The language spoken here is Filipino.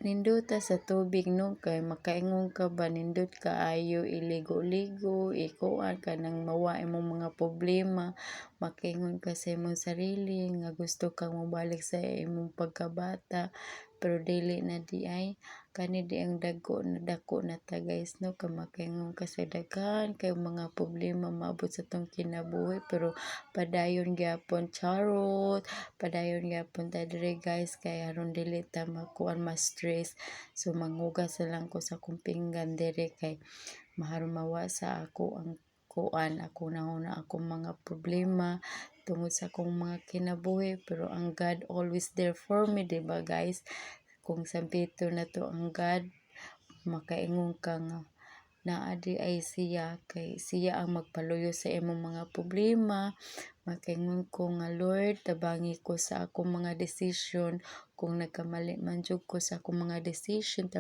Ninduta sa tubig no kay makaingon ka ba nindot kaayo iligo-ligo, ikuan ka nang mawa imong mga problema, makaingon ka sa imong sarili nga gusto kang mobalik sa imong pagkabata pero dili na di ay kani di ang dako na ta guys no kay makaingon ka sa daghan kay mga problema maabot sa tong kinabuhi pero padayon gyapon charot. Padayon gyapon ta dire guys kay aron dili ta makuan ma-stress. So manghugas na lang ko sa akong pinggan dire kay maharon mawa sa ako ang kuan ako na akong mga problema tungod sa akong mga kinabuhi pero ang God always there for me, di ba guys? Kung sampito na to ang God, makaingon ka nga naa di ay siya kay siya ang magpaluyo sa imong mga problema. Makaingon ko nga Lord tabangi ko sa akong mga decision kung nagkamali man jud ko sa akong mga decision